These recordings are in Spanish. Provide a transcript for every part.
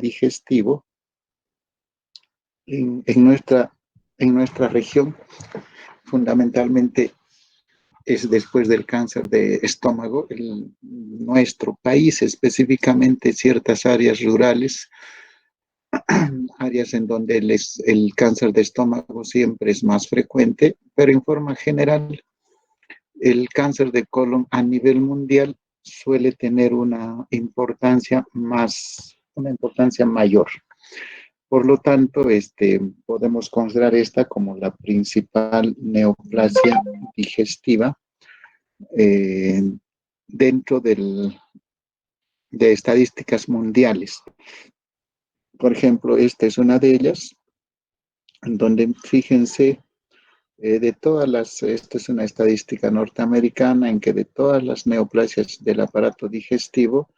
digestivo en nuestra región, fundamentalmente es después del cáncer de estómago. En nuestro país, específicamente ciertas áreas rurales, áreas en donde el cáncer de estómago siempre es más frecuente, pero en forma general el cáncer de colon a nivel mundial suele tener una importancia mayor. Por lo tanto, podemos considerar esta como la principal neoplasia digestiva eh, dentro de estadísticas mundiales. Por ejemplo, esta es una de ellas, en donde fíjense, esta es una estadística norteamericana en que de todas las neoplasias del aparato digestivo,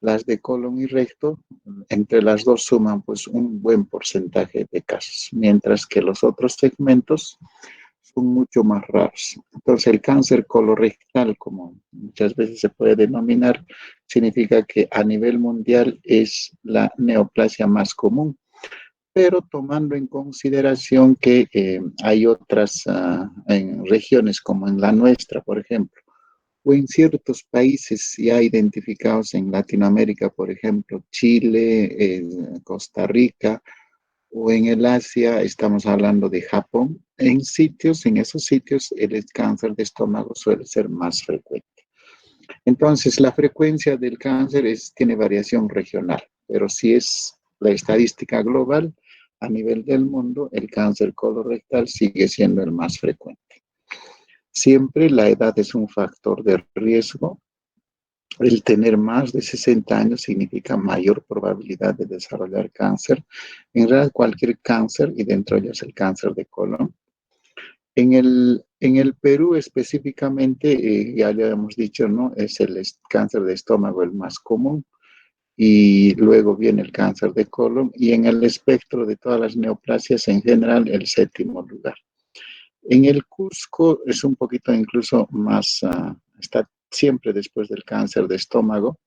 las de colon y recto, entre las dos suman pues un buen porcentaje de casos, mientras que los otros segmentos son mucho más raros. Entonces, el cáncer colorectal, como muchas veces se puede denominar, significa que a nivel mundial es la neoplasia más común, pero tomando en consideración que hay otras en regiones como en la nuestra, por ejemplo, o en ciertos países ya identificados en Latinoamérica, por ejemplo, Chile, Costa Rica, o en el Asia, estamos hablando de Japón, en esos sitios el cáncer de estómago suele ser más frecuente. Entonces, la frecuencia del cáncer tiene variación regional, pero si es la estadística global, a nivel del mundo, el cáncer colorectal sigue siendo el más frecuente. Siempre la edad es un factor de riesgo. El tener más de 60 años significa mayor probabilidad de desarrollar cáncer. En realidad, cualquier cáncer, y dentro de ellos el cáncer de colon. En el Perú específicamente, ya le hemos dicho, ¿no? Es el cáncer de estómago el más común, y luego viene el cáncer de colon, y en el espectro de todas las neoplasias en general, el séptimo lugar. En el Cusco es un poquito incluso más, está siempre después del cáncer de estómago,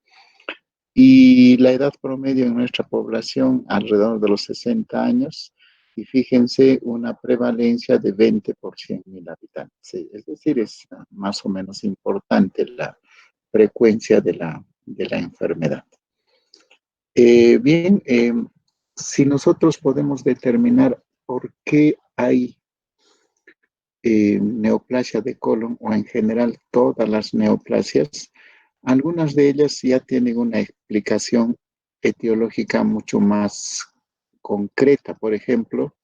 y la edad promedio en nuestra población alrededor de los 60 años, y fíjense, una prevalencia de 20 por 100.000 habitantes. Sí, es decir, es más o menos importante la frecuencia de la enfermedad. Bien, si nosotros podemos determinar por qué hay neoplasia de colon, o en general todas las neoplasias, algunas de ellas ya tienen una explicación etiológica mucho más concreta. Por ejemplo,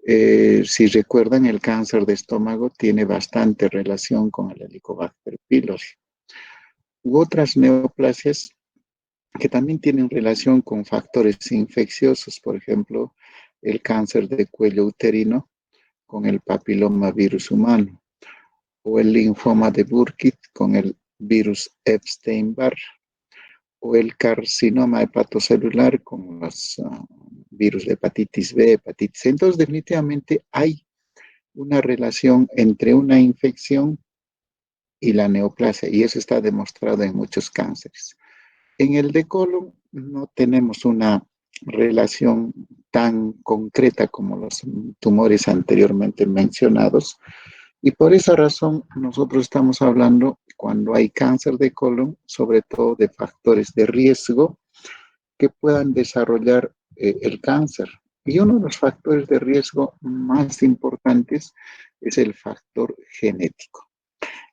si recuerdan, el cáncer de estómago tiene bastante relación con el Helicobacter pylori. U otras neoplasias que también tienen relación con factores infecciosos, por ejemplo, el cáncer de cuello uterino con el papilomavirus humano, o el linfoma de Burkitt con el virus Epstein-Barr, o el carcinoma hepatocelular con los virus de hepatitis B, hepatitis C. Entonces, definitivamente hay una relación entre una infección y la neoplasia, y eso está demostrado en muchos cánceres. En el de colon no tenemos una relación tan concreta como los tumores anteriormente mencionados, y por esa razón nosotros estamos hablando, cuando hay cáncer de colon, sobre todo de factores de riesgo que puedan desarrollar el cáncer. Y uno de los factores de riesgo más importantes es el factor genético.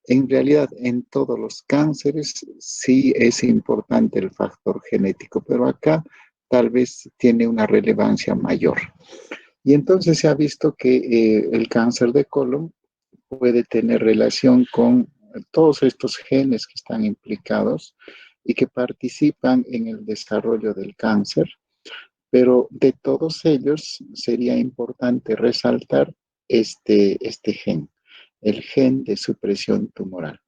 En realidad, en todos los cánceres sí es importante el factor genético, pero acá tal vez tiene una relevancia mayor. Y entonces se ha visto que el cáncer de colon puede tener relación con todos estos genes que están implicados y que participan en el desarrollo del cáncer, pero de todos ellos sería importante resaltar este gen, el gen de supresión tumoral.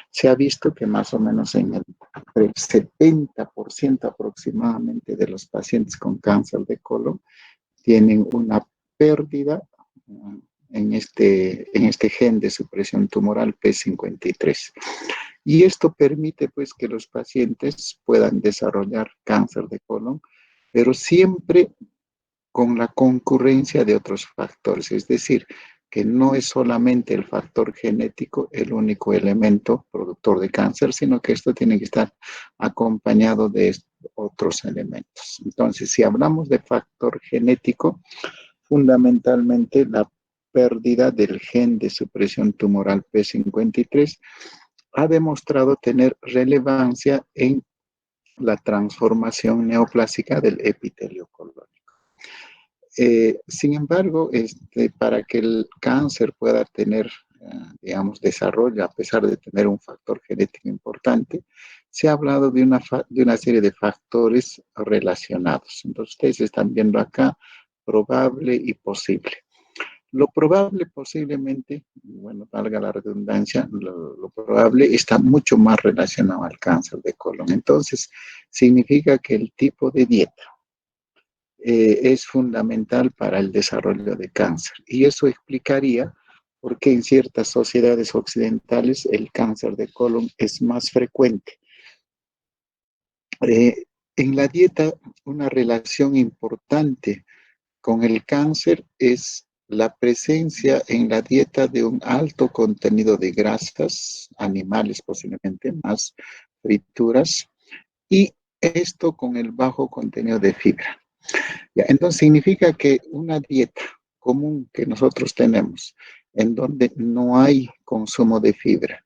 Se ha visto que más o menos en el 70% aproximadamente de los pacientes con cáncer de colon tienen una pérdida en este gen de supresión tumoral P53. Y esto permite pues que los pacientes puedan desarrollar cáncer de colon pero siempre con la concurrencia de otros factores, es decir, que no es solamente el factor genético el único elemento productor de cáncer, sino que esto tiene que estar acompañado de otros elementos. Entonces, si hablamos de factor genético, fundamentalmente la pérdida del gen de supresión tumoral P53 ha demostrado tener relevancia en la transformación neoplásica del epitelio colónico. Sin embargo, para que el cáncer pueda tener, digamos, desarrollo, a pesar de tener un factor genético importante, se ha hablado de una serie de factores relacionados. Entonces, ustedes están viendo acá probable y posible. Lo probable posiblemente, bueno, valga la redundancia, lo probable está mucho más relacionado al cáncer de colon. Entonces, significa que el tipo de dieta es fundamental para el desarrollo de cáncer. Y eso explicaría por qué en ciertas sociedades occidentales el cáncer de colon es más frecuente. Eh, en la dieta, una relación importante con el cáncer es la presencia en la dieta de un alto contenido de grasas, animales posiblemente más, frituras, y esto con el bajo contenido de fibra. Ya, entonces significa que una dieta común que nosotros tenemos, en donde no hay consumo de fibra,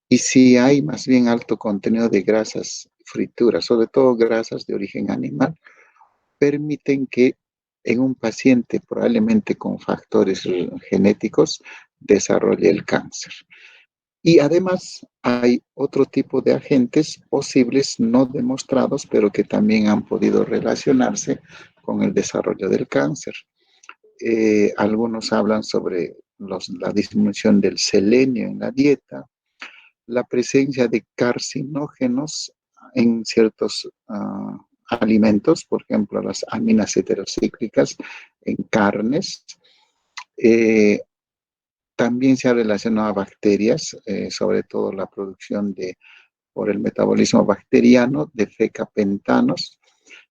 y si hay más bien alto contenido de grasas frituras, sobre todo grasas de origen animal, permiten que en un paciente probablemente con factores genéticos desarrolle el cáncer. Y además hay otro tipo de agentes posibles no demostrados, pero que también han podido relacionarse con el desarrollo del cáncer. Algunos hablan sobre la disminución del selenio en la dieta, la presencia de carcinógenos en ciertos alimentos, por ejemplo, las aminas heterocíclicas en carnes. Eh, También se ha relacionado a bacterias, sobre todo la producción por el metabolismo bacteriano de fecapentanos.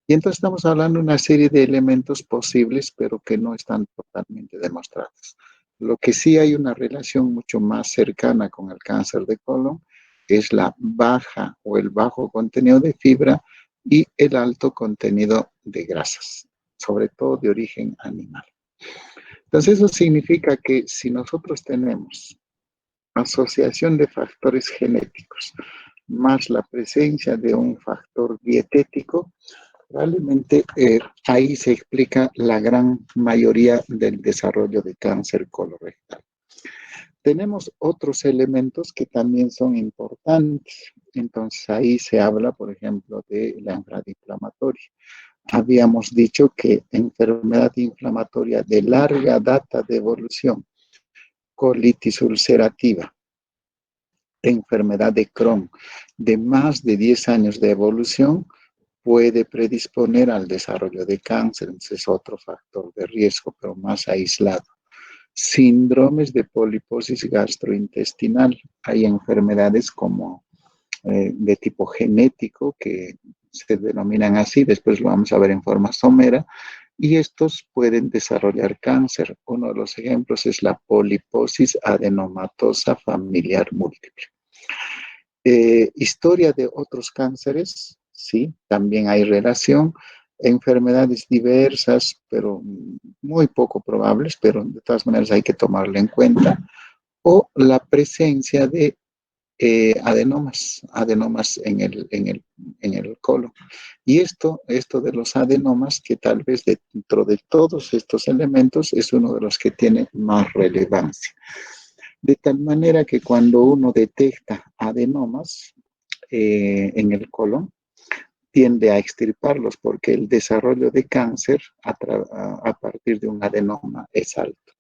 Y entonces estamos hablando de una serie de elementos posibles, pero que no están totalmente demostrados. Lo que sí hay una relación mucho más cercana con el cáncer de colon es la baja o el bajo contenido de fibra y el alto contenido de grasas, sobre todo de origen animal. Entonces eso significa que si nosotros tenemos asociación de factores genéticos más la presencia de un factor dietético, probablemente ahí se explica la gran mayoría del desarrollo de cáncer colorectal. Tenemos otros elementos que también son importantes. Entonces ahí se habla, por ejemplo, de la enfermedad inflamatoria. Habíamos dicho que enfermedad inflamatoria de larga data de evolución, colitis ulcerativa, enfermedad de Crohn de más de 10 años de evolución, puede predisponer al desarrollo de cáncer. Ese es otro factor de riesgo, pero más aislado. Síndromes de poliposis gastrointestinal. Hay enfermedades como de tipo genético que se denominan así, después lo vamos a ver en forma somera, y estos pueden desarrollar cáncer. Uno de los ejemplos es la poliposis adenomatosa familiar múltiple. Historia de otros cánceres, sí, también hay relación. Enfermedades diversas, pero muy poco probables, pero de todas maneras hay que tomarlo en cuenta. O la presencia de adenomas en el colon. Y esto de los adenomas, que tal vez dentro de todos estos elementos es uno de los que tiene más relevancia. De tal manera que cuando uno detecta adenomas en el colon, tiende a extirparlos porque el desarrollo de cáncer a partir de un adenoma es alto.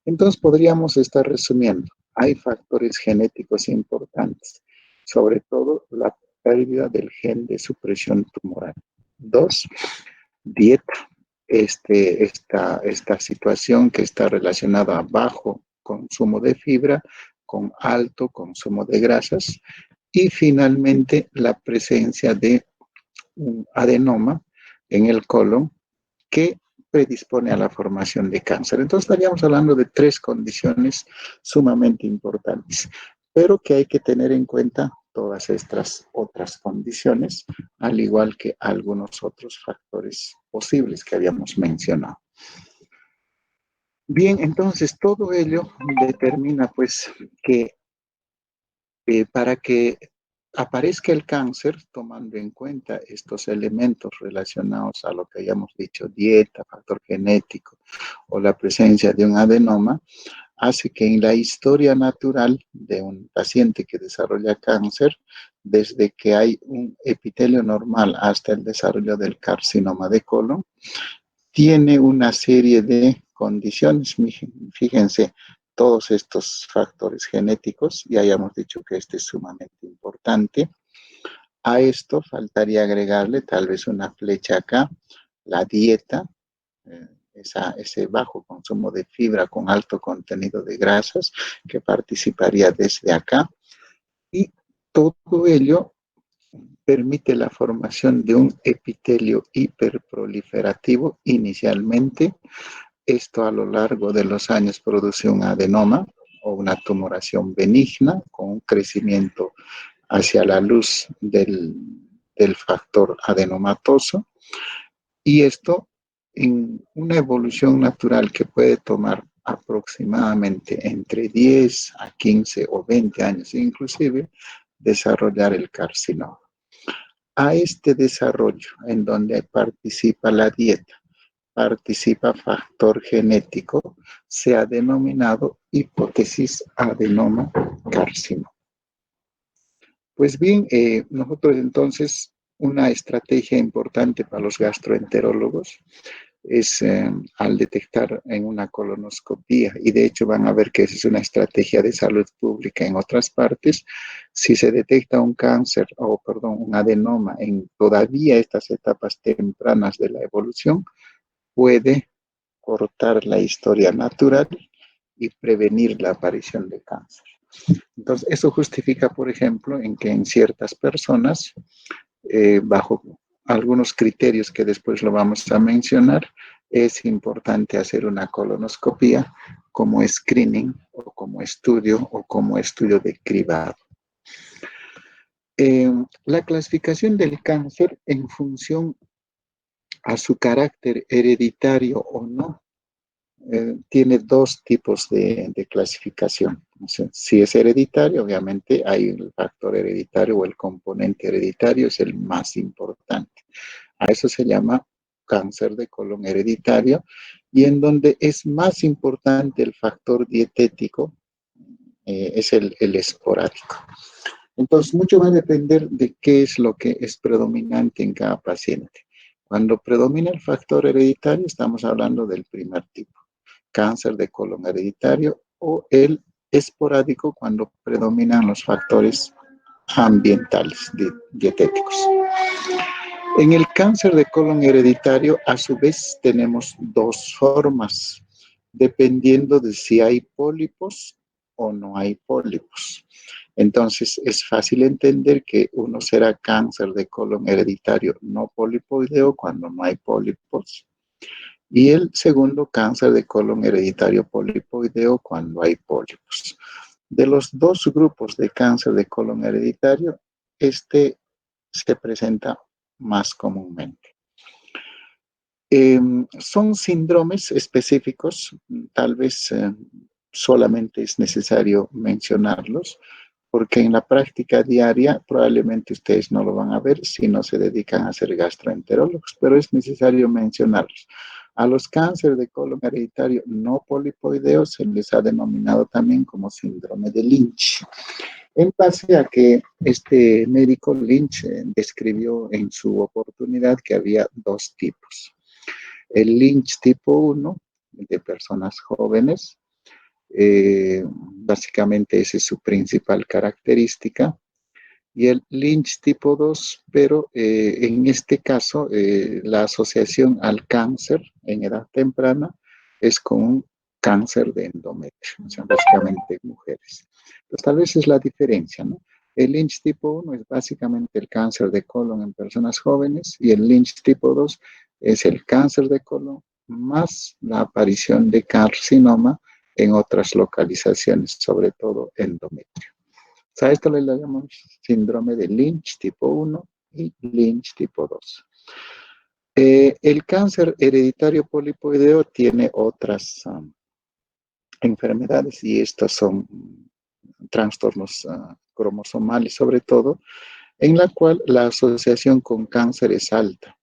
Entonces podríamos estar resumiendo. Hay factores genéticos importantes, sobre todo la pérdida del gen de supresión tumoral. 2, dieta. Esta situación que está relacionada a bajo consumo de fibra con alto consumo de grasas y finalmente la presencia de un adenoma en el colon que predispone a la formación de cáncer. Entonces estaríamos hablando de tres condiciones sumamente importantes, pero que hay que tener en cuenta todas estas otras condiciones, al igual que algunos otros factores posibles que habíamos mencionado. Bien, entonces todo ello determina pues que para que aparezca el cáncer, tomando en cuenta estos elementos relacionados a lo que hayamos dicho, dieta, factor genético o la presencia de un adenoma, hace que en la historia natural de un paciente que desarrolla cáncer, desde que hay un epitelio normal hasta el desarrollo del carcinoma de colon, tiene una serie de condiciones. Fíjense, todos estos factores genéticos, ya hayamos dicho que este es sumamente importante. A esto faltaría agregarle tal vez una flecha acá, la dieta, ese bajo consumo de fibra con alto contenido de grasas que participaría desde acá. Y todo ello permite la formación de un epitelio hiperproliferativo inicialmente. Esto a lo largo de los años produce un adenoma o una tumoración benigna con un crecimiento hacia la luz del factor adenomatoso. Y esto en una evolución natural que puede tomar aproximadamente entre 10 a 15 o 20 años, inclusive desarrollar el carcinoma. A este desarrollo en donde participa la dieta, participa factor genético, se ha denominado hipótesis adenoma-carcinoma. Pues bien, nosotros entonces, una estrategia importante para los gastroenterólogos es al detectar en una colonoscopía, y de hecho van a ver que esa es una estrategia de salud pública en otras partes. Si se detecta un cáncer, o perdón, un adenoma en todavía estas etapas tempranas de la evolución, puede cortar la historia natural y prevenir la aparición de cáncer. Entonces, eso justifica, por ejemplo, en que en ciertas personas, bajo algunos criterios que después lo vamos a mencionar, es importante hacer una colonoscopía como screening o como estudio de cribado. La clasificación del cáncer en función a su carácter hereditario o no, tiene dos tipos de clasificación. O sea, si es hereditario, obviamente hay el factor hereditario o el componente hereditario es el más importante. A eso se llama cáncer de colon hereditario, y en donde es más importante el factor dietético, es el esporádico. Entonces, mucho va a depender de qué es lo que es predominante en cada paciente. Cuando predomina el factor hereditario, estamos hablando del primer tipo, cáncer de colon hereditario, o el esporádico cuando predominan los factores ambientales, dietéticos. En el cáncer de colon hereditario, a su vez, tenemos dos formas, dependiendo de si hay pólipos o no hay pólipos. Entonces, es fácil entender que uno será cáncer de colon hereditario no polipoideo cuando no hay pólipos, y el segundo, cáncer de colon hereditario polipoideo cuando hay pólipos. De los dos grupos de cáncer de colon hereditario, este se presenta más comúnmente. Son síndromes específicos, tal vez solamente es necesario mencionarlos, porque en la práctica diaria probablemente ustedes no lo van a ver si no se dedican a ser gastroenterólogos, pero es necesario mencionarlos. A los cánceres de colon hereditario no polipoideo se les ha denominado también como síndrome de Lynch, en base a que este médico Lynch describió en su oportunidad que había dos tipos. El Lynch tipo 1, de personas jóvenes, básicamente esa es su principal característica, y el Lynch tipo 2, pero en este caso la asociación al cáncer en edad temprana es con un cáncer de endometrio, o sea, básicamente mujeres. Pues tal vez es la diferencia, ¿no? El Lynch tipo 1 es básicamente el cáncer de colon en personas jóvenes y el Lynch tipo 2 es el cáncer de colon más la aparición de carcinoma en otras localizaciones, sobre todo endometrio. O sea, esto le llamamos síndrome de Lynch tipo 1 y Lynch tipo 2. El cáncer hereditario polipoideo tiene otras enfermedades y estas son trastornos cromosomales sobre todo, en la cual la asociación con cáncer es alta.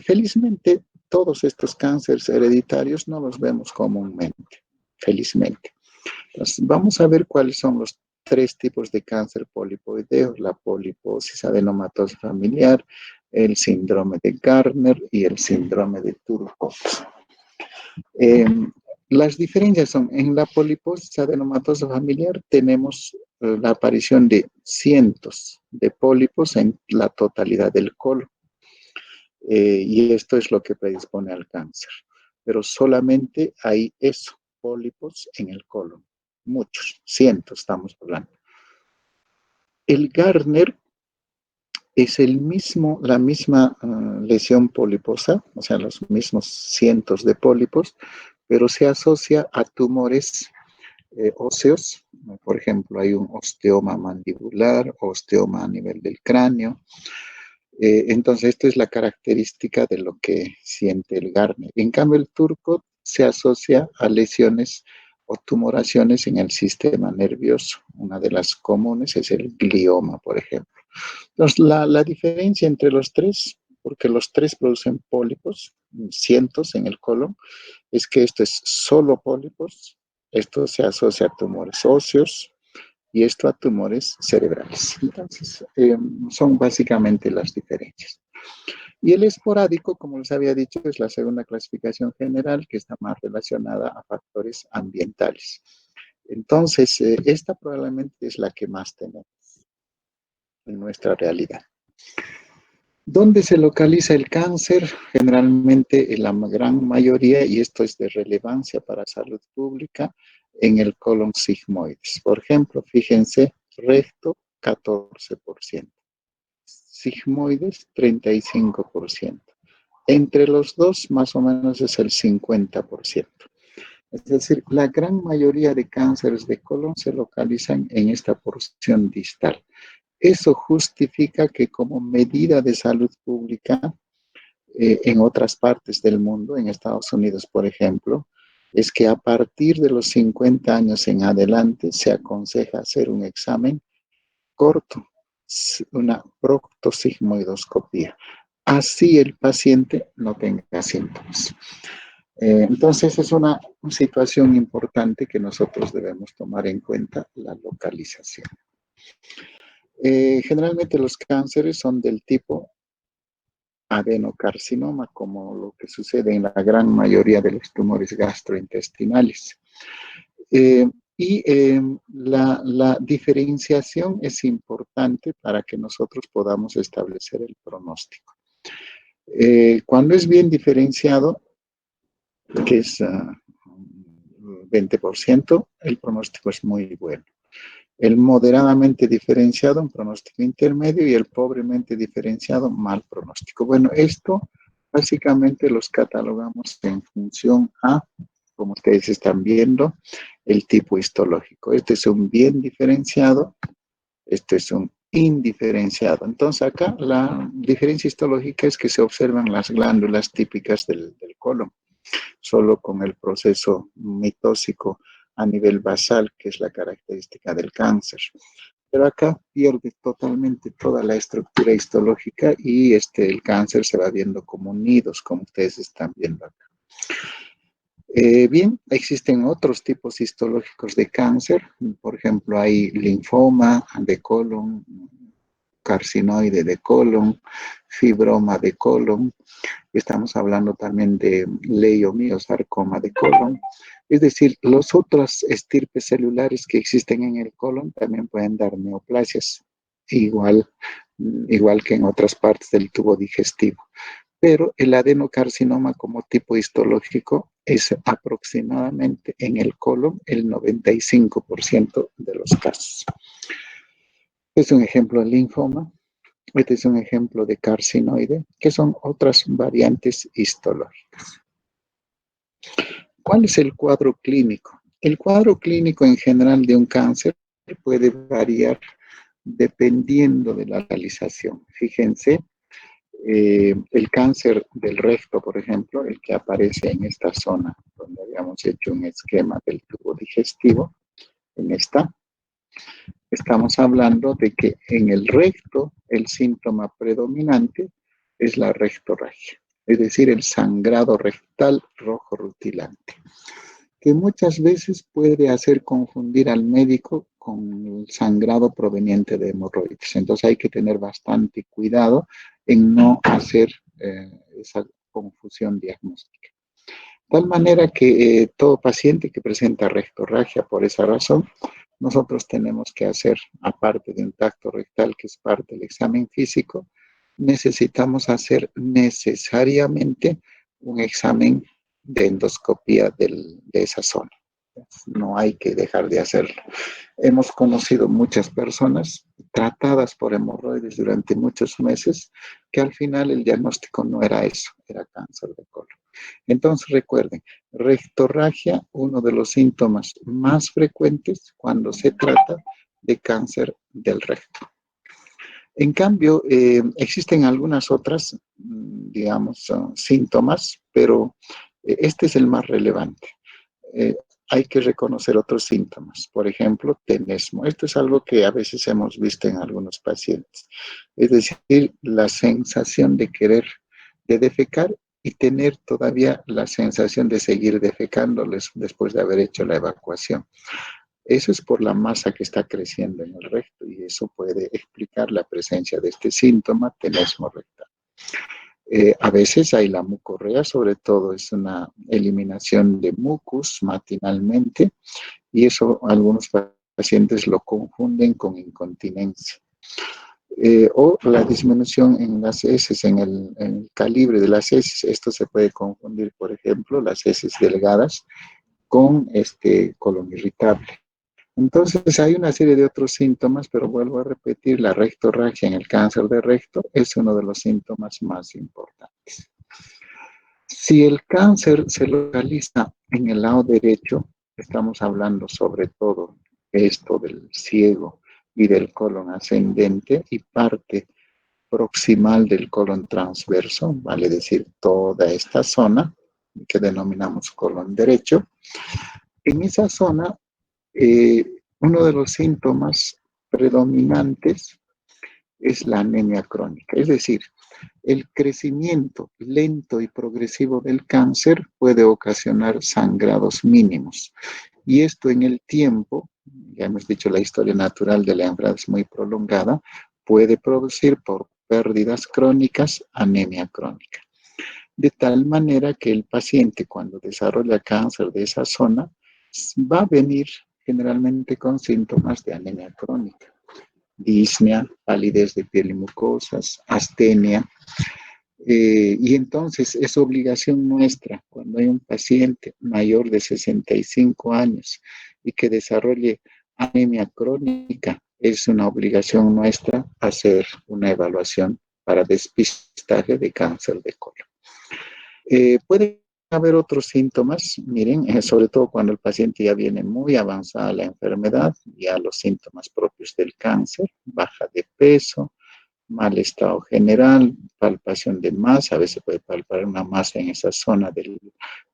Felizmente, todos estos cánceres hereditarios no los vemos comúnmente, felizmente. Entonces, vamos a ver cuáles son los tres tipos de cáncer polipoideo: la poliposis adenomatosa familiar, el síndrome de Gardner y el síndrome de Turco. Eh, las diferencias son, en la poliposis adenomatosa familiar tenemos la aparición de cientos de pólipos en la totalidad del colon. Y esto es lo que predispone al cáncer. Pero solamente hay eso, pólipos en el colon. Muchos, cientos estamos hablando. El Gardner es la misma lesión poliposa, o sea, los mismos cientos de pólipos, pero se asocia a tumores óseos. Por ejemplo, hay un osteoma mandibular, osteoma a nivel del cráneo. Entonces, esta es la característica de lo que siente el Gardner. En cambio, el turco se asocia a lesiones o tumoraciones en el sistema nervioso. Una de las comunes es el glioma, por ejemplo. Entonces, la diferencia entre los tres, porque los tres producen pólipos, cientos en el colon, es que esto es solo pólipos, esto se asocia a tumores óseos y esto a tumores cerebrales. Entonces, son básicamente las diferencias. Y el esporádico, como les había dicho, es la segunda clasificación general que está más relacionada a factores ambientales. Entonces, esta probablemente es la que más tenemos en nuestra realidad. ¿Dónde se localiza el cáncer? Generalmente en la gran mayoría, y esto es de relevancia para salud pública, en el colon sigmoides. Por ejemplo, fíjense, recto 14%, sigmoides 35%. Entre los dos, más o menos es el 50%. Es decir, la gran mayoría de cánceres de colon se localizan en esta porción distal. Eso justifica que como medida de salud pública en otras partes del mundo, en Estados Unidos, por ejemplo, es que a partir de los 50 años en adelante se aconseja hacer un examen corto, una proctosigmoidoscopía. Así el paciente no tenga síntomas. Entonces es una situación importante que nosotros debemos tomar en cuenta, la localización. Generalmente los cánceres son del tipo adenocarcinoma, como lo que sucede en la gran mayoría de los tumores gastrointestinales. La diferenciación es importante para que nosotros podamos establecer el pronóstico. Cuando es bien diferenciado, que es 20%, el pronóstico es muy bueno. El moderadamente diferenciado, un pronóstico intermedio, y el pobremente diferenciado, mal pronóstico. Bueno, esto básicamente los catalogamos en función a, como ustedes están viendo, el tipo histológico. Este es un bien diferenciado, este es un indiferenciado. Entonces acá la diferencia histológica es que se observan las glándulas típicas del colon, solo con el proceso mitósico a nivel basal, que es la característica del cáncer. Pero acá pierde totalmente toda la estructura histológica y el cáncer se va viendo como nidos, como ustedes están viendo acá. Bien, existen otros tipos histológicos de cáncer. Por ejemplo, hay linfoma de colon, carcinoide de colon, fibroma de colon. Estamos hablando también de leiomiosarcoma de colon. Es decir, las otras estirpes celulares que existen en el colon también pueden dar neoplasias, igual que en otras partes del tubo digestivo. Pero el adenocarcinoma como tipo histológico es aproximadamente en el colon el 95% de los casos. Es un ejemplo de linfoma. Este es un ejemplo de carcinoide, que son otras variantes histológicas. ¿Cuál es el cuadro clínico? El cuadro clínico en general de un cáncer puede variar dependiendo de la localización. Fíjense, el cáncer del recto, por ejemplo, el que aparece en esta zona, donde habíamos hecho un esquema del tubo digestivo, en esta, estamos hablando de que en el recto el síntoma predominante es la rectorragia, es decir, el sangrado rectal rojo rutilante, que muchas veces puede hacer confundir al médico con el sangrado proveniente de hemorroides. Entonces hay que tener bastante cuidado en no hacer esa confusión diagnóstica. De tal manera que todo paciente que presenta rectorragia por esa razón, nosotros tenemos que hacer, aparte de un tacto rectal que es parte del examen físico, necesitamos hacer necesariamente un examen de endoscopía de esa zona. No hay que dejar de hacerlo. Hemos conocido muchas personas tratadas por hemorroides durante muchos meses que al final el diagnóstico no era eso, era cáncer de colon. Entonces recuerden, rectorragia, uno de los síntomas más frecuentes cuando se trata de cáncer del recto. En cambio, existen algunas otras, digamos, síntomas, pero este es el más relevante. Eh, hay que reconocer otros síntomas, por ejemplo, tenesmo. Esto es algo que a veces hemos visto en algunos pacientes, es decir, la sensación de querer de defecar y tener todavía la sensación de seguir defecándoles después de haber hecho la evacuación. Eso es por la masa que está creciendo en el recto y eso puede explicar la presencia de este síntoma, tenesmo rectal. A veces hay la mucorrea, sobre todo es una eliminación de mucus matinalmente y eso algunos pacientes lo confunden con incontinencia. O la disminución en las heces, en el calibre de las heces. Esto se puede confundir, por ejemplo, las heces delgadas con colon irritable. Entonces hay una serie de otros síntomas, pero vuelvo a repetir, la rectorragia en el cáncer de recto es uno de los síntomas más importantes. Si el cáncer se localiza en el lado derecho, estamos hablando sobre todo esto del ciego y del colon ascendente y parte proximal del colon transverso, vale decir toda esta zona que denominamos colon derecho. En esa zona, uno de los síntomas predominantes es la anemia crónica, es decir, el crecimiento lento y progresivo del cáncer puede ocasionar sangrados mínimos. Y esto en el tiempo, ya hemos dicho, la historia natural de la enfermedad es muy prolongada, puede producir por pérdidas crónicas anemia crónica. De tal manera que el paciente cuando desarrolla cáncer de esa zona va a venir generalmente con síntomas de anemia crónica. Disnea, palidez de piel y mucosas, astenia. Y entonces es obligación nuestra, cuando hay un paciente mayor de 65 años y que desarrolle anemia crónica, es una obligación nuestra hacer una evaluación para despistaje de cáncer de colon. Puede haber otros síntomas, miren, sobre todo cuando el paciente ya viene muy avanzada la enfermedad, ya los síntomas propios del cáncer, baja de peso, mal estado general, palpación de masa, a veces puede palpar una masa en esa zona del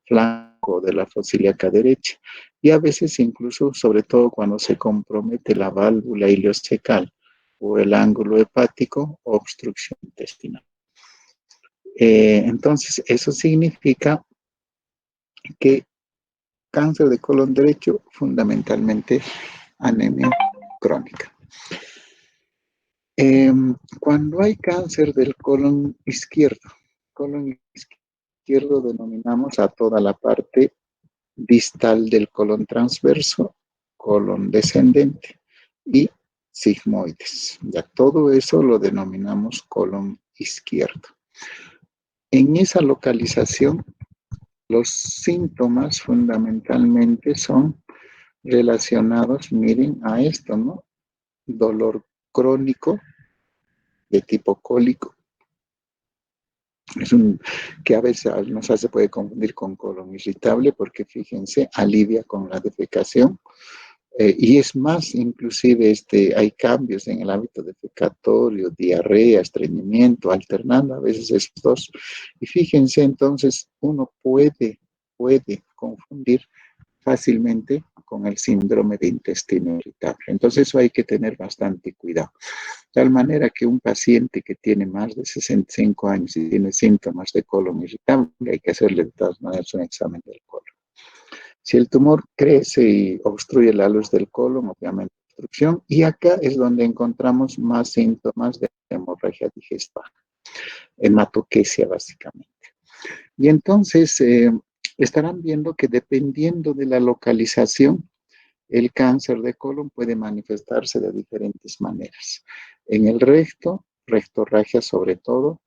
flanco de la fosa ilíaca derecha, y a veces incluso, sobre todo cuando se compromete la válvula ileocecal o el ángulo hepático, obstrucción intestinal. Entonces, eso significa que cáncer de colon derecho, fundamentalmente anemia crónica. Cuando hay cáncer del colon izquierdo denominamos a toda la parte distal del colon transverso, colon descendente y sigmoides. Ya todo eso lo denominamos colon izquierdo. En esa localización, los síntomas fundamentalmente son relacionados, miren, a esto, ¿no? Dolor crónico de tipo cólico. Que a veces nos se puede confundir con colon irritable porque, fíjense, alivia con la defecación. Y es más, inclusive hay cambios en el hábito defecatorio, diarrea, estreñimiento, alternando a veces estos dos. Y fíjense, entonces, uno puede confundir fácilmente con el síndrome de intestino irritable. Entonces, eso hay que tener bastante cuidado. De tal manera que un paciente que tiene más de 65 años y tiene síntomas de colon irritable, hay que hacerle de todas maneras un examen del colon. Si el tumor crece y obstruye la luz del colon, obviamente obstrucción, y acá es donde encontramos más síntomas de hemorragia digestiva, hematoquesia básicamente. Y entonces estarán viendo que dependiendo de la localización, el cáncer de colon puede manifestarse de diferentes maneras. En el recto, rectorragia sobre todo,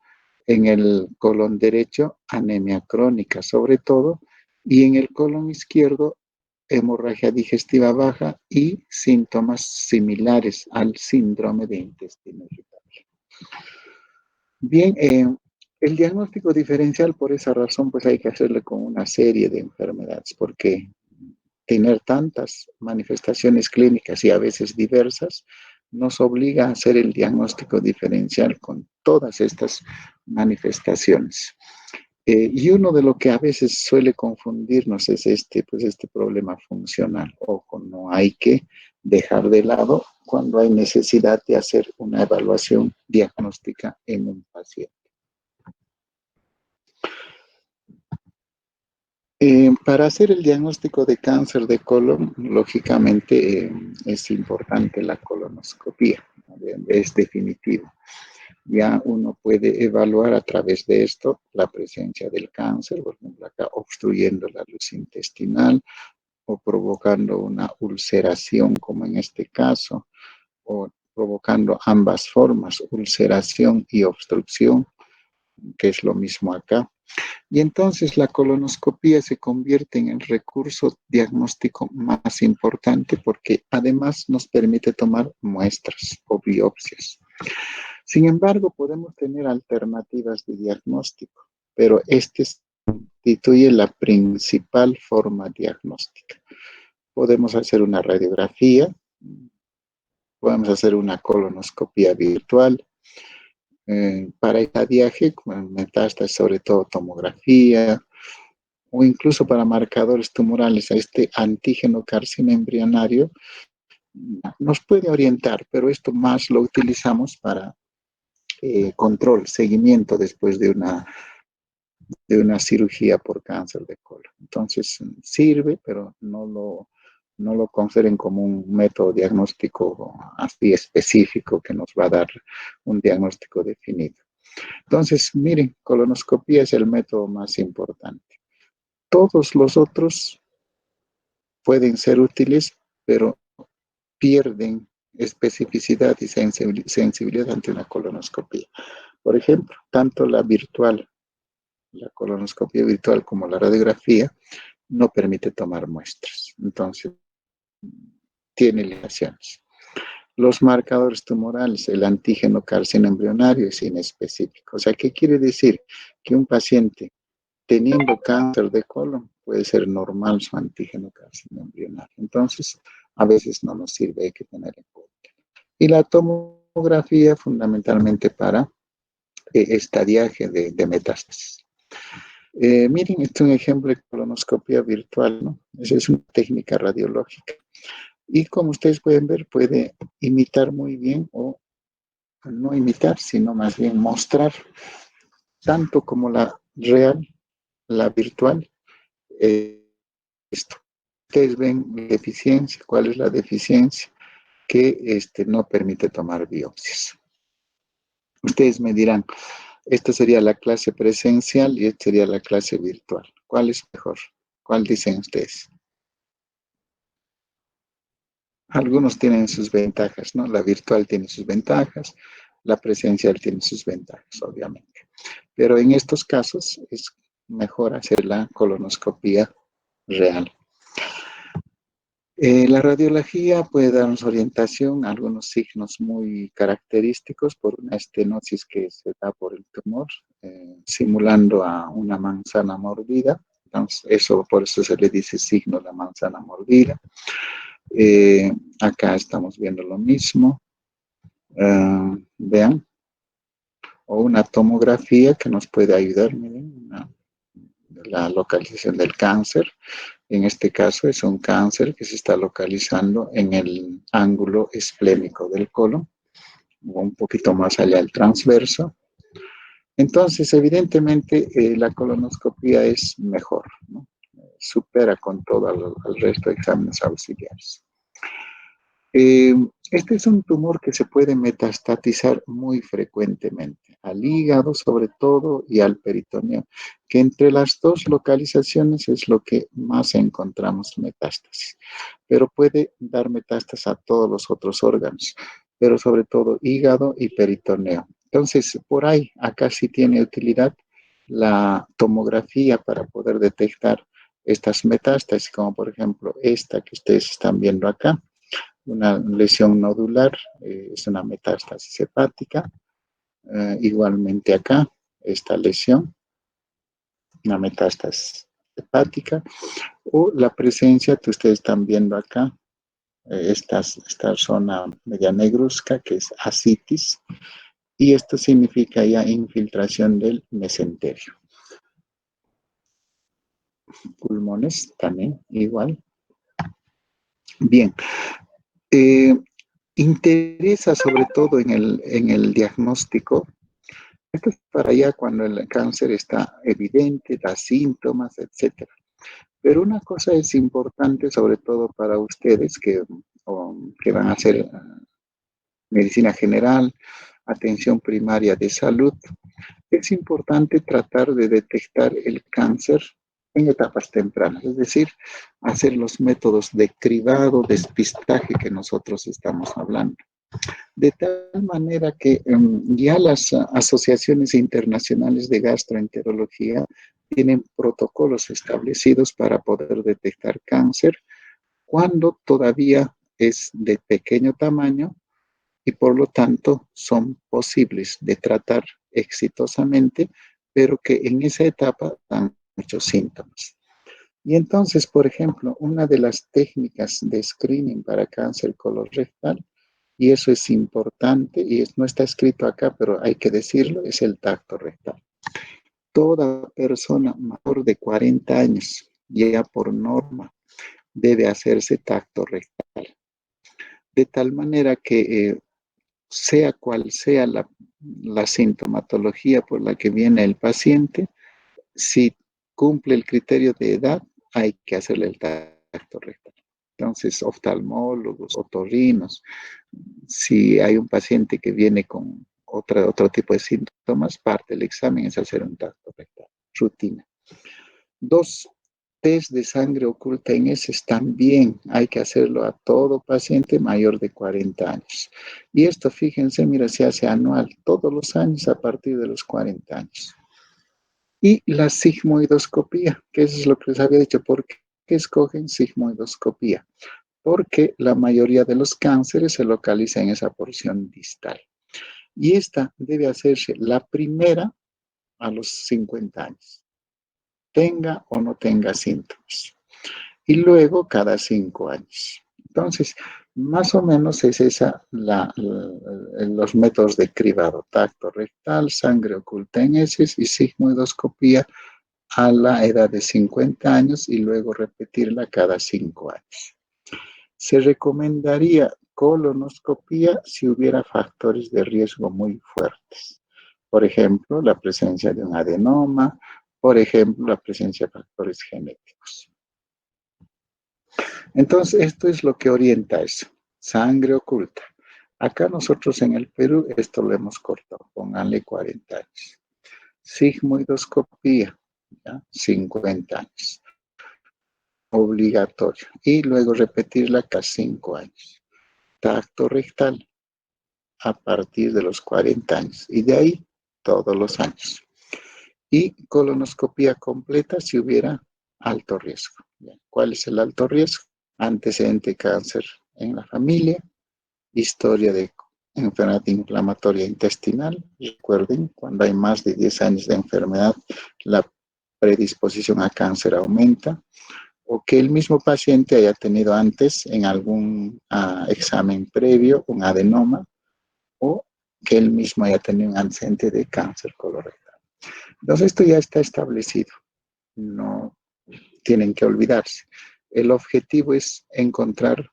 en el colon derecho, anemia crónica sobre todo, y en el colon izquierdo, hemorragia digestiva baja y síntomas similares al síndrome de intestino irritable. Bien, el diagnóstico diferencial por esa razón pues hay que hacerle con una serie de enfermedades porque tener tantas manifestaciones clínicas y a veces diversas nos obliga a hacer el diagnóstico diferencial con todas estas manifestaciones. Y uno de lo que a veces suele confundirnos es este problema funcional. Ojo, no hay que dejar de lado cuando hay necesidad de hacer una evaluación diagnóstica en un paciente. Para hacer el diagnóstico de cáncer de colon, lógicamente es importante la colonoscopia, ¿no? Es definitivo. Ya uno puede evaluar a través de esto la presencia del cáncer, por ejemplo, acá obstruyendo la luz intestinal o provocando una ulceración, como en este caso, o provocando ambas formas, ulceración y obstrucción, que es lo mismo acá. Y entonces la colonoscopia se convierte en el recurso diagnóstico más importante porque además nos permite tomar muestras o biopsias. Sin embargo, podemos tener alternativas de diagnóstico, pero este constituye la principal forma diagnóstica. Podemos hacer una radiografía, podemos hacer una colonoscopia virtual, para irradiaje, con metástasis, sobre todo tomografía, o incluso para marcadores tumorales, a este antígeno carcino embrionario, nos puede orientar, pero esto más lo utilizamos para control, seguimiento después de una cirugía por cáncer de colon. Entonces, sirve, pero no lo consideren como un método diagnóstico así específico que nos va a dar un diagnóstico definido. Entonces, miren, colonoscopia es el método más importante. Todos los otros pueden ser útiles, pero pierden especificidad y sensibilidad ante una colonoscopia. Por ejemplo, tanto la colonoscopia virtual como la radiografía no permite tomar muestras. Entonces, tiene limitaciones. Los marcadores tumorales, el antígeno carcino embrionario es inespecífico. O sea, ¿qué quiere decir? Que un paciente teniendo cáncer de colon puede ser normal su antígeno carcino embrionario. Entonces, a veces no nos sirve, hay que tener en cuenta. Y la tomografía fundamentalmente para estadiaje de metástasis. Miren, este es un ejemplo de colonoscopia virtual, ¿no? Esa es una técnica radiológica. Y como ustedes pueden ver, puede imitar muy bien o no imitar, sino más bien mostrar, tanto como la real, la virtual, esto. Ustedes ven deficiencia, cuál es la deficiencia que no permite tomar biopsias. Ustedes me dirán, esta sería la clase presencial y esta sería la clase virtual. ¿Cuál es mejor? ¿Cuál dicen ustedes? Algunos tienen sus ventajas, ¿no? La virtual tiene sus ventajas, la presencial tiene sus ventajas, obviamente. Pero en estos casos es mejor hacer la colonoscopia real. La radiología puede darnos orientación a algunos signos muy característicos por una estenosis que se da por el tumor, simulando a una manzana mordida. Entonces, por eso se le dice signo de manzana mordida. Eh, Acá estamos viendo lo mismo. Vean, o una tomografía que nos puede ayudar, miren, la localización del cáncer. En este caso es un cáncer que se está localizando en el ángulo esplénico del colon, o un poquito más allá del transverso. Entonces, evidentemente, la colonoscopia es mejor, ¿no? Supera con todo el resto de exámenes auxiliares. Eh, este es un tumor que se puede metastatizar muy frecuentemente, al hígado sobre todo y al peritoneo, que entre las dos localizaciones es lo que más encontramos metástasis, pero puede dar metástasis a todos los otros órganos, pero sobre todo hígado y peritoneo. Entonces, por ahí, acá sí tiene utilidad la tomografía para poder detectar estas metástasis, como por ejemplo esta que ustedes están viendo acá, una lesión nodular, es una metástasis hepática. Igualmente acá, esta lesión, una metástasis hepática, o la presencia que ustedes están viendo acá, esta zona media negruzca, que es ascitis, y esto significa ya infiltración del mesenterio. Pulmones también, igual. Bien, eh, interesa sobre todo en el diagnóstico. Esto es para allá cuando el cáncer está evidente, da síntomas, etcétera. Pero una cosa es importante, sobre todo para ustedes que van a hacer medicina general, atención primaria de salud, es importante tratar de detectar el cáncer en etapas tempranas, es decir, hacer los métodos de cribado, despistaje que nosotros estamos hablando. De tal manera que ya las asociaciones internacionales de gastroenterología tienen protocolos establecidos para poder detectar cáncer cuando todavía es de pequeño tamaño y por lo tanto son posibles de tratar exitosamente, pero que en esa etapa dan muchos síntomas. Y entonces, por ejemplo, una de las técnicas de screening para cáncer colorectal, y eso es importante, y no está escrito acá, pero hay que decirlo, es el tacto rectal. Toda persona mayor de 40 años, ya por norma, debe hacerse tacto rectal. De tal manera que sea cual sea la sintomatología por la que viene el paciente, si cumple el criterio de edad, hay que hacerle el tacto rectal. Entonces, oftalmólogos, otorrinos, si hay un paciente que viene con otro tipo de síntomas, parte del examen es hacer un tacto rectal, rutina. Dos, test de sangre oculta en heces también hay que hacerlo a todo paciente mayor de 40 años. Y esto, fíjense, mira, se hace anual, todos los años a partir de los 40 años. Y la sigmoidoscopía, que eso es lo que les había dicho. ¿Por qué escogen sigmoidoscopía? Porque la mayoría de los cánceres se localiza en esa porción distal. Y esta debe hacerse la primera a los 50 años, tenga o no tenga síntomas. Y luego cada 5 años. Entonces, más o menos es esa los métodos de cribado: tacto rectal, sangre oculta en heces y sigmoidoscopía a la edad de 50 años y luego repetirla cada 5 años. Se recomendaría colonoscopía si hubiera factores de riesgo muy fuertes. Por ejemplo, la presencia de un adenoma, por ejemplo, la presencia de factores genéticos. Entonces, esto es lo que orienta eso. Sangre oculta. Acá nosotros en el Perú esto lo hemos cortado, pónganle 40 años. Sigmoidoscopía, ¿ya? 50 años. Obligatorio. Y luego repetirla cada 5 años. Tacto rectal a partir de los 40 años. Y de ahí todos los años. Y colonoscopía completa si hubiera alto riesgo. ¿Ya? ¿Cuál es el alto riesgo? antecedente de cáncer en la familia, historia de enfermedad inflamatoria intestinal. Recuerden, cuando hay más de 10 años de enfermedad, la predisposición a cáncer aumenta, o que el mismo paciente haya tenido antes en algún examen previo un adenoma, o que él mismo haya tenido un antecedente de cáncer colorectal. Entonces, esto ya está establecido. No tienen que olvidarse. El objetivo es encontrar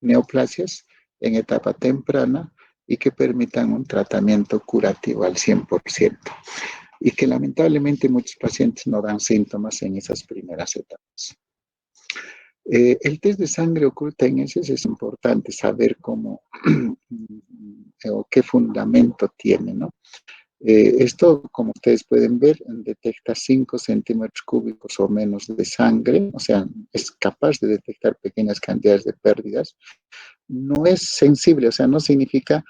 neoplasias en etapa temprana y que permitan un tratamiento curativo al 100%. Y que lamentablemente muchos pacientes no dan síntomas en esas primeras etapas. El test de sangre oculta en heces es importante saber cómo o qué fundamento tiene, ¿no? Esto, como ustedes pueden ver, detecta 5 centímetros cúbicos o menos de sangre, o sea, es capaz de detectar pequeñas cantidades de pérdidas. No es sensible, o sea, no significa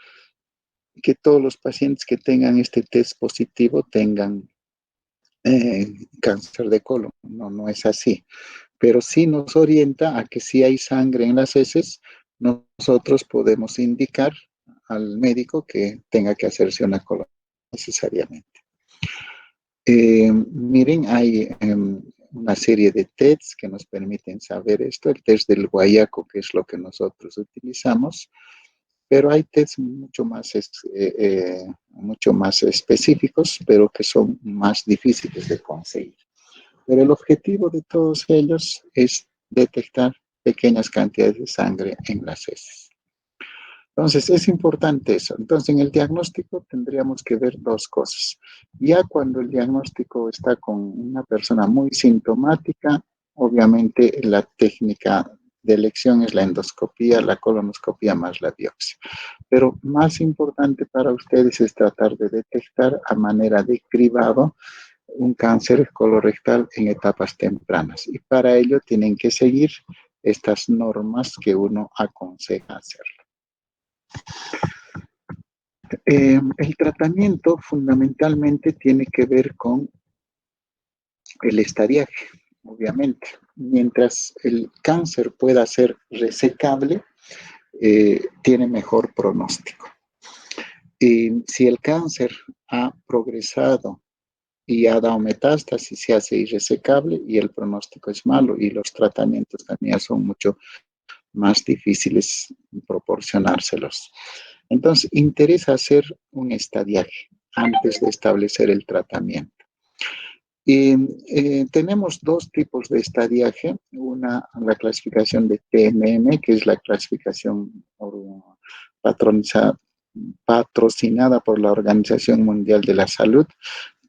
que todos los pacientes que tengan este test positivo tengan cáncer de colon. No, no es así. Pero sí nos orienta a que si hay sangre en las heces, nosotros podemos indicar al médico que tenga que hacerse una colon necesariamente. Miren, hay una serie de tests que nos permiten saber esto. El test del guayaco, que es lo que nosotros utilizamos, pero hay tests mucho más específicos, pero que son más difíciles de conseguir. Pero el objetivo de todos ellos es detectar pequeñas cantidades de sangre en las heces. Entonces, es importante eso. Entonces, en el diagnóstico tendríamos que ver dos cosas. Ya cuando el diagnóstico está con una persona muy sintomática, obviamente la técnica de elección es la endoscopía, la colonoscopía más la biopsia. Pero más importante para ustedes es tratar de detectar a manera de cribado un cáncer colorectal en etapas tempranas. Y para ello tienen que seguir estas normas que uno aconseja hacer. El tratamiento fundamentalmente tiene que ver con el estadiaje, obviamente. Mientras el cáncer pueda ser resecable, tiene mejor pronóstico. Y si el cáncer ha progresado y ha dado metástasis, se hace irresecable y el pronóstico es malo y los tratamientos también son mucho más difíciles proporcionárselos. Entonces, interesa hacer un estadiaje antes de establecer el tratamiento. Y tenemos dos tipos de estadiaje. Una, la clasificación de TMM, que es la clasificación patrocinada por la Organización Mundial de la Salud,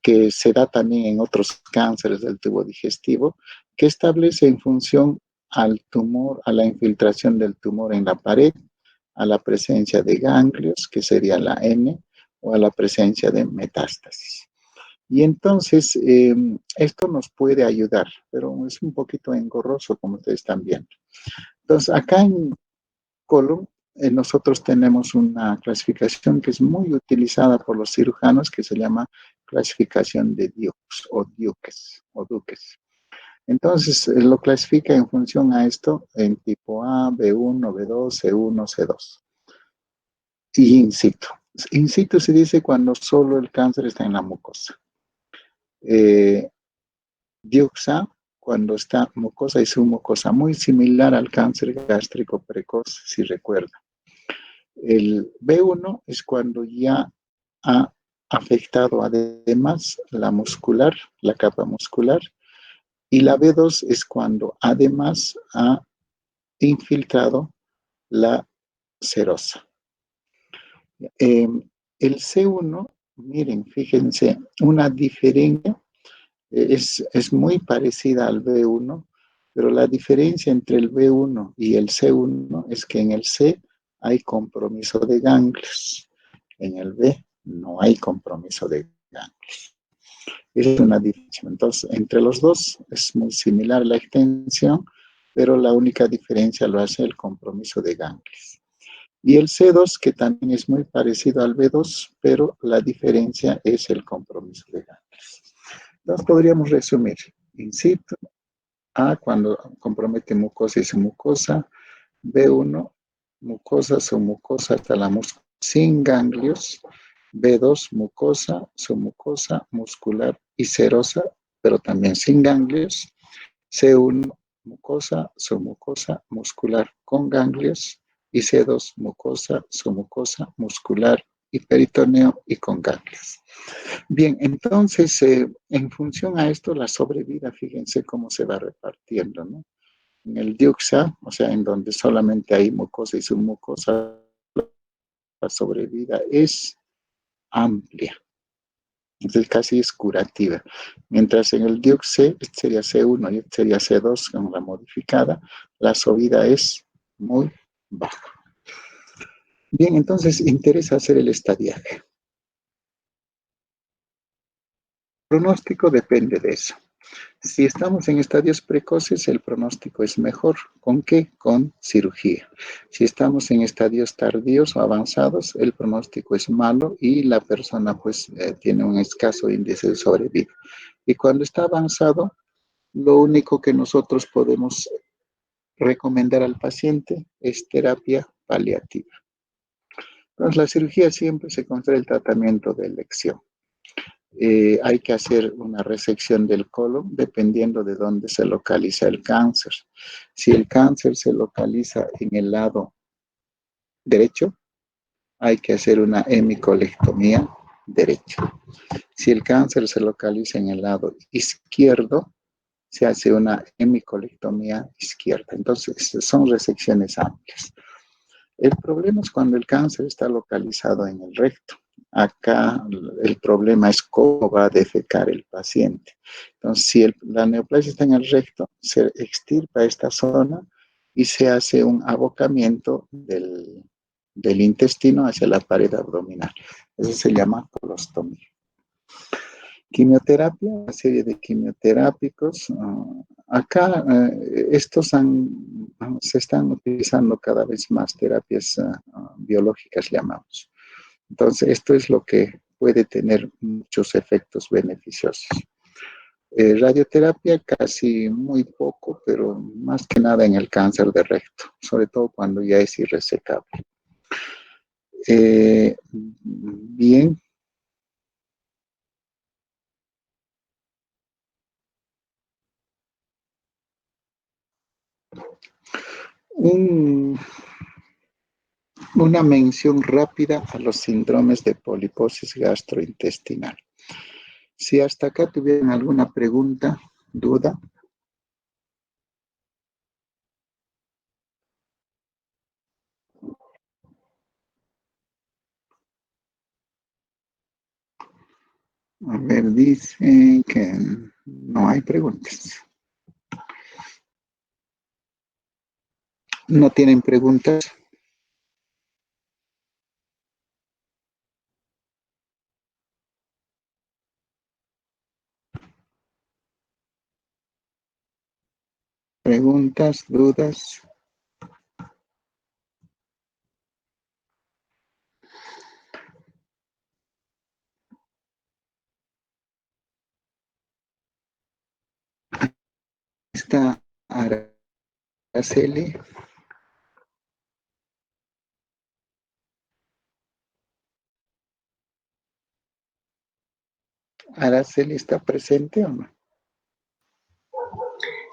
que se da también en otros cánceres del tubo digestivo, que establece en función al tumor, a la infiltración del tumor en la pared, a la presencia de ganglios, que sería la N, o a la presencia de metástasis. Y entonces, esto nos puede ayudar, pero es un poquito engorroso, como ustedes están viendo. Entonces, acá en colon, nosotros tenemos una clasificación que es muy utilizada por los cirujanos, que se llama clasificación de Dukes o Duques. Entonces, lo clasifica en función a esto en tipo A, B1, B2, C1, C2. Y in situ. In situ se dice cuando solo el cáncer está en la mucosa. Dioxa, cuando está mucosa y submucosa, muy similar al cáncer gástrico precoz, si recuerda. El B1 es cuando ya ha afectado además la muscular, la capa muscular, y la B2 es cuando además ha infiltrado la serosa. El C1, miren, fíjense, una diferencia es muy parecida al B1, pero la diferencia entre el B1 y el C1 es que en el C hay compromiso de ganglios, en el B no hay compromiso de ganglios. Esa es una diferencia. Entonces, entre los dos es muy similar la extensión, pero la única diferencia lo hace el compromiso de ganglios. Y el C2, que también es muy parecido al B2, pero la diferencia es el compromiso de ganglios. Entonces podríamos resumir, in situ, A, cuando compromete mucosa y submucosa. B1, mucosa, submucosa, talamus sin ganglios. B2, mucosa, submucosa, muscular y serosa, pero también sin ganglios. C1, mucosa, submucosa, muscular con ganglios. Y C2, mucosa, submucosa, muscular y peritoneo y con ganglios. Bien, entonces, en función a esto, la sobrevida, fíjense cómo se va repartiendo, ¿no? En el Diuxa, o sea, en donde solamente hay mucosa y submucosa, la sobrevida es amplia, entonces casi es curativa. Mientras en el Diuxe, este sería C1 y este sería C2 con la modificada, la sobrevida es muy baja. Bien, entonces interesa hacer el estadiaje. El pronóstico depende de eso. Si estamos en estadios precoces, el pronóstico es mejor. ¿Con qué? Con cirugía. Si estamos en estadios tardíos o avanzados, el pronóstico es malo y la persona pues tiene un escaso índice de sobrevida. Y cuando está avanzado, lo único que nosotros podemos recomendar al paciente es terapia paliativa. Entonces, la cirugía siempre se considera el tratamiento de elección. Hay que hacer una resección del colon dependiendo de dónde se localiza el cáncer. Si el cáncer se localiza en el lado derecho, hay que hacer una hemicolectomía derecha. Si el cáncer se localiza en el lado izquierdo, se hace una hemicolectomía izquierda. Entonces, son resecciones amplias. El problema es cuando el cáncer está localizado en el recto. Acá el problema es cómo va a defecar el paciente. Entonces, si la neoplasia está en el recto, se extirpa esta zona y se hace un abocamiento del intestino hacia la pared abdominal. Eso se llama colostomía. Quimioterapia, una serie de quimioterápicos. Acá estos se están utilizando cada vez más terapias biológicas, llamamos. Entonces, esto es lo que puede tener muchos efectos beneficiosos. Radioterapia casi muy poco, pero más que nada en el cáncer de recto, sobre todo cuando ya es irresecable. Bien. Una mención rápida a los síndromes de poliposis gastrointestinal. Si hasta acá tuvieran alguna pregunta, duda. A ver, dice que no hay preguntas. ¿No tienen preguntas? ¿Preguntas, dudas? Está Araceli. ¿Araceli está presente o no?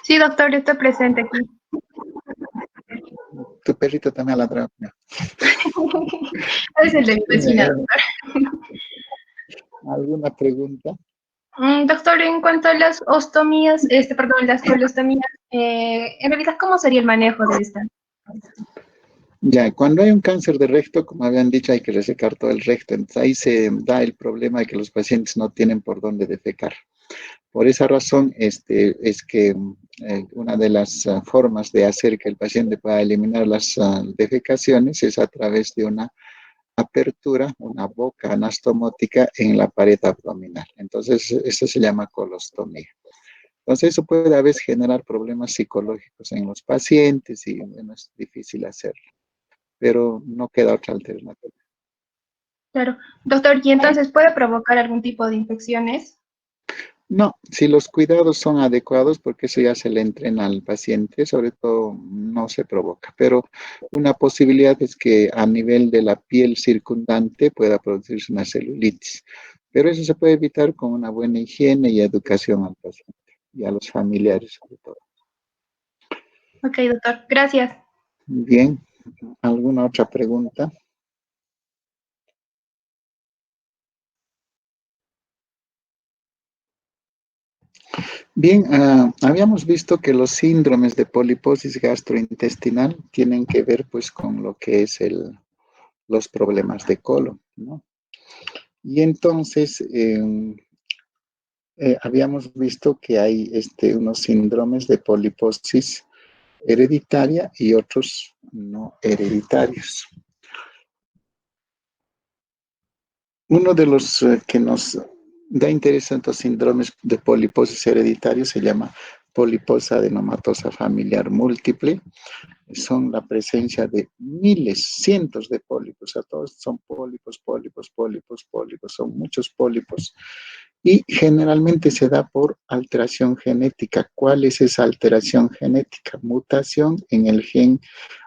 Sí, doctor, yo estoy presente aquí. Tu perrito también ha ladrado. Es el de mi vecina, doctor. ¿Alguna pregunta? Doctor, en cuanto a las ostomías, perdón, las colostomías, en realidad, ¿cómo sería el manejo de esta? Ya, cuando hay un cáncer de recto, como habían dicho, hay que resecar todo el recto. Entonces ahí se da el problema de que los pacientes no tienen por dónde defecar. Por esa razón, es que una de las formas de hacer que el paciente pueda eliminar las defecaciones es a través de una apertura, una boca anastomótica en la pared abdominal. Entonces, eso se llama colostomía. Entonces, eso puede a veces generar problemas psicológicos en los pacientes y bueno, es difícil hacerlo, pero no queda otra alternativa. Claro. Doctor, ¿y entonces puede provocar algún tipo de infecciones? No, si los cuidados son adecuados, porque eso ya se le entrena al paciente, sobre todo no se provoca, pero una posibilidad es que a nivel de la piel circundante pueda producirse una celulitis, pero eso se puede evitar con una buena higiene y educación al paciente y a los familiares sobre todo. Ok, doctor, gracias. Bien, ¿alguna otra pregunta? Bien, habíamos visto que los síndromes de poliposis gastrointestinal tienen que ver pues con lo que es los problemas de colon, ¿no? Y entonces habíamos visto que hay unos síndromes de poliposis hereditaria y otros no hereditarios. Uno de los que nos da interés en estos síndromes de poliposis hereditario se llama poliposis adenomatosa familiar múltiple. Son la presencia de miles, cientos de pólipos, o sea, todos son pólipos, pólipos, pólipos, pólipos, son muchos pólipos y generalmente se da por alteración genética. ¿Cuál es esa alteración genética? Mutación en el gen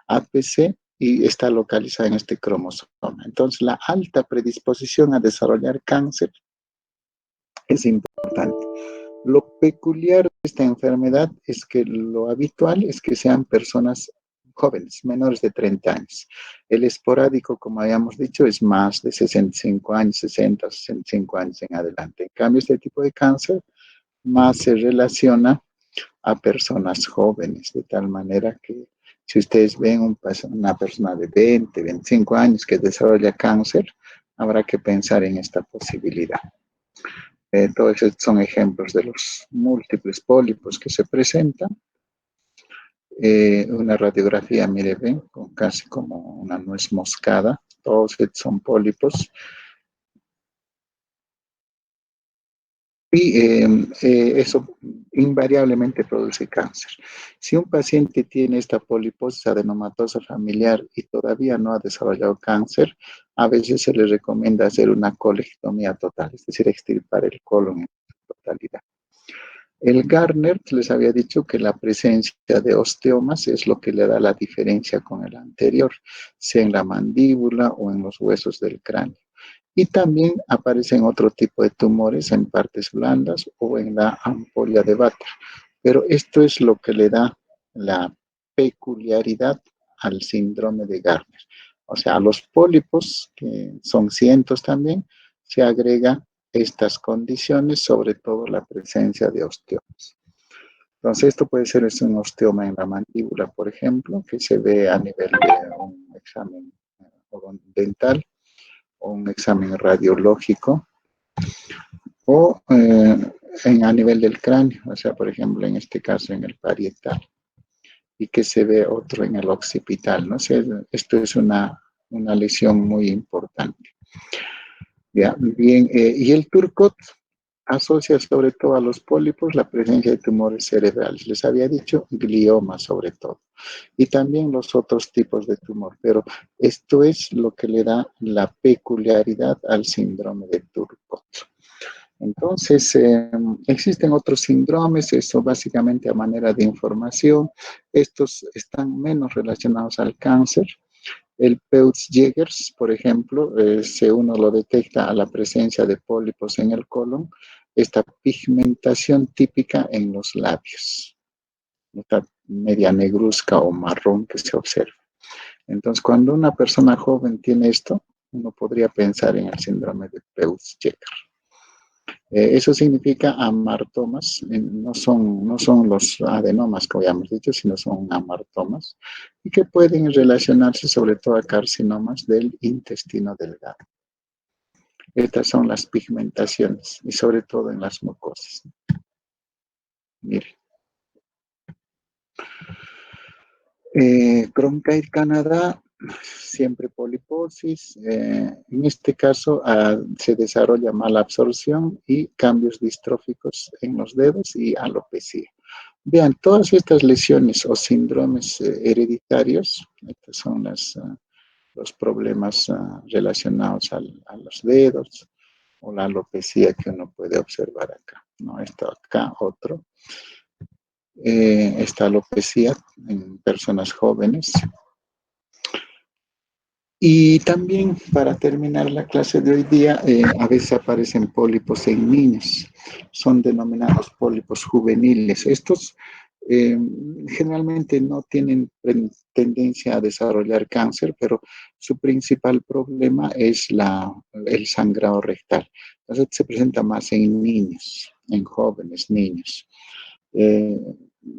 APC y está localizada en este cromosoma. Entonces, la alta predisposición a desarrollar cáncer es importante. Lo peculiar de esta enfermedad es que lo habitual es que sean personas jóvenes, menores de 30 años. El esporádico, como habíamos dicho, es más de 65 años, 60, 65 años en adelante. En cambio, este tipo de cáncer más se relaciona a personas jóvenes, de tal manera que si ustedes ven una persona de 20, 25 años que desarrolla cáncer, habrá que pensar en esta posibilidad. Todos estos son ejemplos de los múltiples pólipos que se presentan. Una radiografía, mire, ven, casi como una nuez moscada. Todos estos son pólipos. Y eso invariablemente produce cáncer. Si un paciente tiene esta poliposis adenomatosa familiar y todavía no ha desarrollado cáncer, a veces se le recomienda hacer una colectomía total, es decir, extirpar el colon en totalidad. El Gardner les había dicho que la presencia de osteomas es lo que le da la diferencia con el anterior, sea en la mandíbula o en los huesos del cráneo. Y también aparecen otro tipo de tumores en partes blandas o en la ampolla de Vater. Pero esto es lo que le da la peculiaridad al síndrome de Gardner. O sea, a los pólipos, que son cientos también, se agrega estas condiciones, sobre todo la presencia de osteomas. Entonces, esto puede ser un osteoma en la mandíbula, por ejemplo, que se ve a nivel de un examen dental o un examen radiológico, o a nivel del cráneo, o sea, por ejemplo, en este caso en el parietal, y que se ve otro en el occipital, ¿no? O sea, esto es una lesión muy importante. Ya, bien, y el Turcot asocia sobre todo a los pólipos la presencia de tumores cerebrales. Les había dicho glioma sobre todo. Y también los otros tipos de tumor. Pero esto es lo que le da la peculiaridad al síndrome de Turcot. Entonces, existen otros síndromes, eso básicamente a manera de información. Estos están menos relacionados al cáncer. El Peutz-Jeghers, por ejemplo, si uno lo detecta a la presencia de pólipos en el colon, esta pigmentación típica en los labios, esta media negruzca o marrón que se observa. Entonces, cuando una persona joven tiene esto, uno podría pensar en el síndrome de Peutz-Jeghers. Eso significa amartomas, no son los adenomas que habíamos dicho, sino son amartomas y que pueden relacionarse sobre todo a carcinomas del intestino delgado. Estas son las pigmentaciones y sobre todo en las mucosas. Mire. Cronkite Canadá, siempre poliposis. En este caso se desarrolla mala absorción y cambios distróficos en los dedos y alopecia. Vean, todas estas lesiones o síndromes hereditarios, estos son los problemas relacionados a los dedos, o la alopecia que uno puede observar acá, ¿no? Esto acá, otro. Esta alopecia en personas jóvenes. Y también, para terminar la clase de hoy día, a veces aparecen pólipos en niños. Son denominados pólipos juveniles. Estos generalmente no tienen tendencia a desarrollar cáncer, pero su principal problema es el sangrado rectal. Entonces se presenta más en niños, en jóvenes niños. Eh,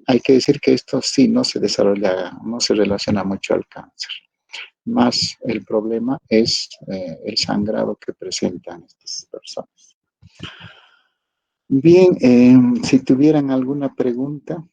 Hay que decir que esto sí no se desarrolla, no se relaciona mucho al cáncer. Más el problema es el sangrado que presentan estas personas. Bien, si tuvieran alguna pregunta.